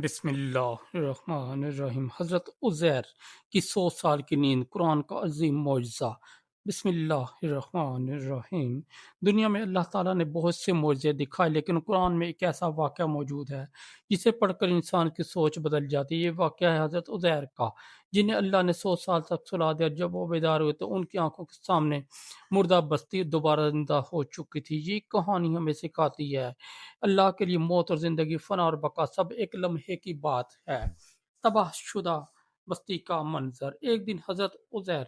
بسم اللہ الرحمن الرحیم۔ حضرت عزیر کی 100 سال کی نیند قرآن کا عظیم معجزہ۔ بسم اللہ الرحمن الرحیم۔ دنیا میں اللہ تعالیٰ نے بہت سے معجزے دکھائے، لیکن قرآن میں ایک ایسا واقعہ موجود ہے جسے پڑھ کر انسان کی سوچ بدل جاتی ہے۔ یہ واقعہ ہے حضرت عزیر کا، جنہیں اللہ نے 100 سال تک سلا دیا۔ جب وہ بیدار ہوئے تو ان کی آنکھوں کے سامنے مردہ بستی دوبارہ زندہ ہو چکی تھی۔ یہ کہانی ہمیں سکھاتی ہے اللہ کے لیے موت اور زندگی، فنا اور بقا سب ایک لمحے کی بات ہے۔ تباہ شدہ بستی کا منظر۔ ایک دن حضرت عزیر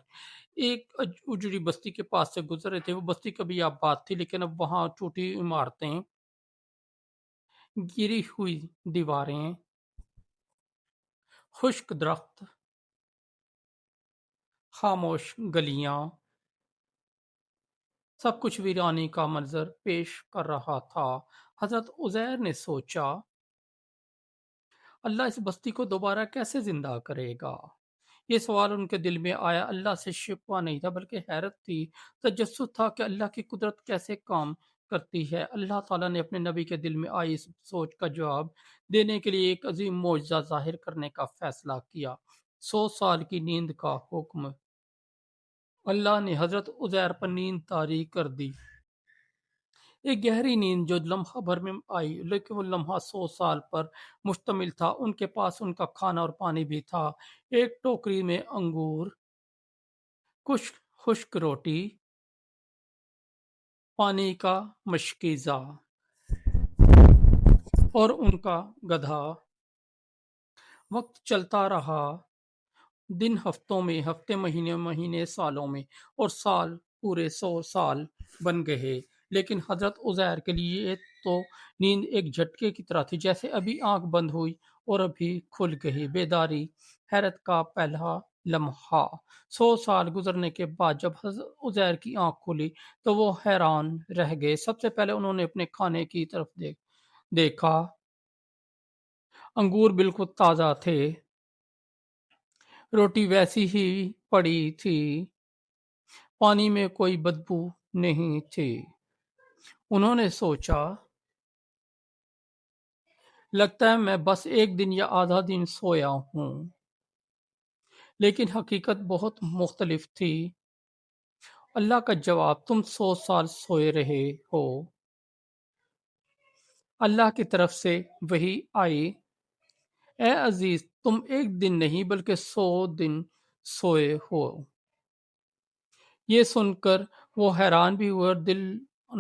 ایک اجڑی بستی کے پاس سے گزر رہے تھے۔ وہ بستی کبھی آباد تھی، لیکن اب وہاں ٹوٹی عمارتیں، گری ہوئی دیواریں، خشک درخت، خاموش گلیاں، سب کچھ ویرانی کا منظر پیش کر رہا تھا۔ حضرت عزیر نے سوچا، اللہ اس بستی کو دوبارہ کیسے زندہ کرے گا؟ یہ سوال ان کے دل میں آیا۔ اللہ سے شکوہ نہیں تھا، بلکہ حیرت تھی، تجسس تھا کہ اللہ کی قدرت کیسے کام کرتی ہے۔ اللہ تعالیٰ نے اپنے نبی کے دل میں آئی اس سوچ کا جواب دینے کے لیے ایک عظیم معجزہ ظاہر کرنے کا فیصلہ کیا۔ 100 سال کی نیند کا حکم۔ اللہ نے حضرت عزیر پر نیند طاری کر دی، ایک گہری نیند جو لمحہ بھر میں آئی، لیکن وہ لمحہ 100 سال پر مشتمل تھا۔ ان کے پاس ان کا کھانا اور پانی بھی تھا، ایک ٹوکری میں انگور، کچھ خشک روٹی، پانی کا مشکیزہ اور ان کا گدھا۔ وقت چلتا رہا، دن ہفتوں میں، ہفتے مہینے، مہینے سالوں میں، اور سال پورے 100 سال بن گئے۔ لیکن حضرت عزیر کے لیے تو نیند ایک جھٹکے کی طرح تھی، جیسے ابھی آنکھ بند ہوئی اور ابھی کھل گئی۔ بیداری، حیرت کا پہلا لمحہ۔ 100 سال گزرنے کے بعد جب حضرت عزیر کی آنکھ کھلی تو وہ حیران رہ گئے۔ سب سے پہلے انہوں نے اپنے کھانے کی طرف دیکھا۔ انگور بالکل تازہ تھے، روٹی ویسی ہی پڑی تھی، پانی میں کوئی بدبو نہیں تھی۔ انہوں نے سوچا، لگتا ہے میں بس ایک دن یا آدھا دن سویا ہوں۔ لیکن حقیقت بہت مختلف تھی۔ اللہ کا جواب، تم 100 سال سوئے رہے ہو۔ اللہ کی طرف سے وحی آئی، اے عزیز، تم ایک دن نہیں بلکہ 100 دن سوئے ہو۔ یہ سن کر وہ حیران بھی ہوئے اور دل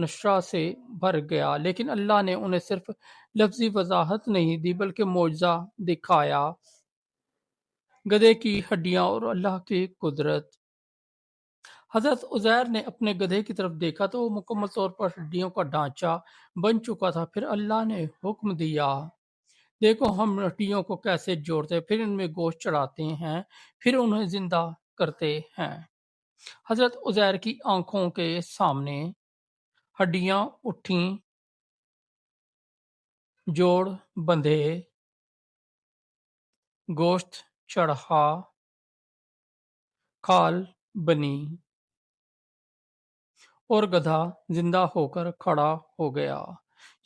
نشرہ سے بھر گیا، لیکن اللہ نے انہیں صرف لفظی وضاحت نہیں دی بلکہ معجزہ دکھایا، گدھے کی ہڈیاں اور اللہ کی قدرت۔ حضرت عزیر نے اپنے گدھے کی طرف دیکھا تو وہ مکمل طور پر ہڈیوں کا ڈھانچہ بن چکا تھا۔ پھر اللہ نے حکم دیا، دیکھو ہم ہڈیوں کو کیسے جوڑتے، پھر ان میں گوشت چڑھاتے ہیں، پھر انہیں زندہ کرتے ہیں۔ حضرت عزیر کی آنکھوں کے سامنے ہڈیاں اٹھیں، جوڑ بندھے، گوشت چڑھا، کھال بنی، اور گدھا زندہ ہو کر کھڑا ہو گیا۔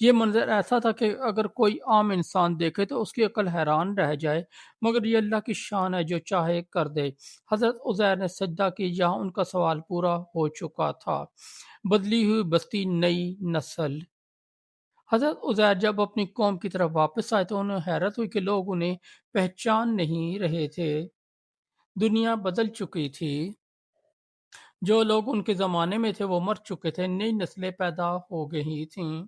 یہ منظر ایسا تھا کہ اگر کوئی عام انسان دیکھے تو اس کی عقل حیران رہ جائے، مگر یہ اللہ کی شان ہے جو چاہے کر دے۔ حضرت عزیر نے سجدہ کی، یہاں ان کا سوال پورا ہو چکا تھا۔ بدلی ہوئی بستی، نئی نسل۔ حضرت عزیر جب اپنی قوم کی طرف واپس آئے تو انہیں حیرت ہوئی کہ لوگ انہیں پہچان نہیں رہے تھے۔ دنیا بدل چکی تھی، جو لوگ ان کے زمانے میں تھے وہ مر چکے تھے، نئی نسلیں پیدا ہو گئی تھیں۔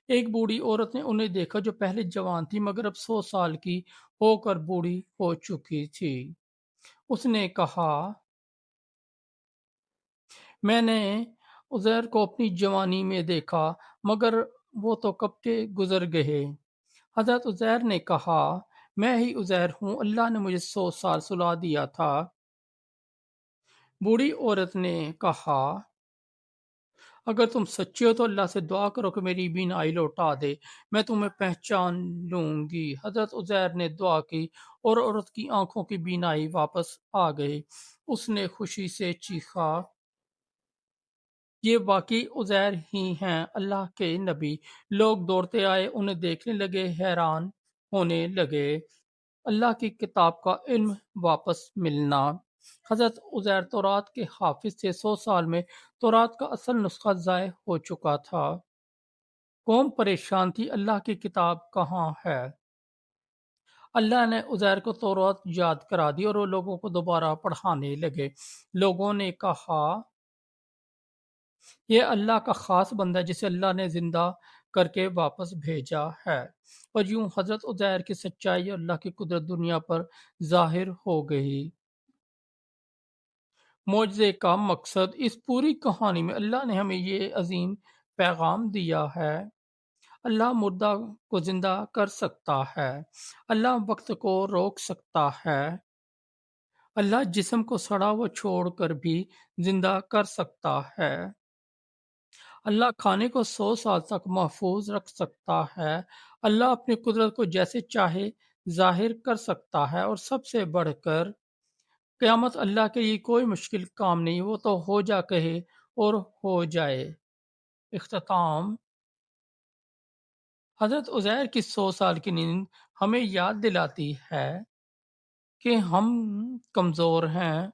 ایک بوڑھی عورت نے انہیں دیکھا جو پہلے جوان تھی مگر اب 100 سال کی ہو کر بوڑھی ہو چکی تھی۔ اس نے کہا، میں نے عزیر کو اپنی جوانی میں دیکھا مگر وہ تو کب کے گزر گئے۔ حضرت عزیر نے کہا، میں ہی عزیر ہوں، اللہ نے مجھے 100 سال سلا دیا تھا۔ بوڑھی عورت نے کہا، اگر تم سچے ہو تو اللہ سے دعا کرو کہ میری بینائی لوٹا دے، میں تمہیں پہچان لوں گی۔ حضرت عزیر نے دعا کی اور عورت کی آنکھوں کی بینائی واپس آ گئی۔ اس نے خوشی سے چیخا، یہ واقعی عزیر ہی ہیں، اللہ کے نبی۔ لوگ دوڑتے آئے، انہیں دیکھنے لگے، حیران ہونے لگے۔ اللہ کی کتاب کا علم واپس ملنا۔ حضرت عزیر تورات کے حافظ تھے۔ 100 سال میں تورات کا اصل نسخہ ضائع ہو چکا تھا۔ قوم پریشان تھی، اللہ کی کتاب کہاں ہے؟ اللہ نے عزیر کو تورات یاد کرا دی اور وہ لوگوں کو دوبارہ پڑھانے لگے۔ لوگوں نے کہا یہ اللہ کا خاص بندہ ہے جسے اللہ نے زندہ کر کے واپس بھیجا ہے۔ اور یوں حضرت عزیر کی سچائی اور اللہ کی قدرت دنیا پر ظاہر ہو گئی۔ معجزے کا مقصد۔ اس پوری کہانی میں اللہ نے ہمیں یہ عظیم پیغام دیا ہے۔ اللہ مردہ کو زندہ کر سکتا ہے۔ اللہ وقت کو روک سکتا ہے۔ اللہ جسم کو سڑا ہوا چھوڑ کر بھی زندہ کر سکتا ہے۔ اللہ کھانے کو 100 سال تک محفوظ رکھ سکتا ہے۔ اللہ اپنی قدرت کو جیسے چاہے ظاہر کر سکتا ہے، اور سب سے بڑھ کر قیامت اللہ کے لیے کوئی مشکل کام نہیں، وہ تو ہو جا کہے اور ہو جائے۔ اختتام۔ حضرت عزیر کی 100 سال کی نیند ہمیں یاد دلاتی ہے کہ ہم کمزور ہیں،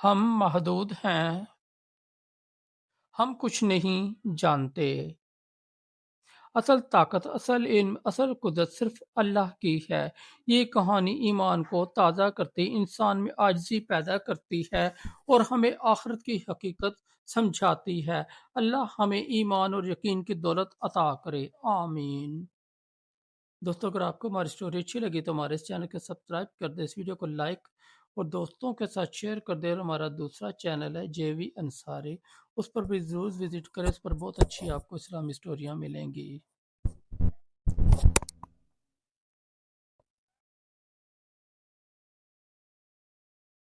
ہم محدود ہیں، ہم کچھ نہیں جانتے۔ اصل طاقت، اصل علم، اصل قدرت صرف اللہ کی ہے۔ یہ کہانی ایمان کو تازہ کرتی، انسان میں عاجزی پیدا کرتی ہے اور ہمیں آخرت کی حقیقت سمجھاتی ہے۔ اللہ ہمیں ایمان اور یقین کی دولت عطا کرے، آمین۔ دوستو اگر آپ کو ہماری سٹوری اچھی لگی تو ہمارے اس چینل کو سبسکرائب کر دیں، اس ویڈیو کو لائک اور دوستوں کے ساتھ شیئر کر دیں، اور ہمارا دوسرا چینل ہے جے وی انصاری، اس پر بھی ضرور وزٹ کریں، اس پر بہت اچھی آپ کو اسلامی سٹوریاں ملیں گی۔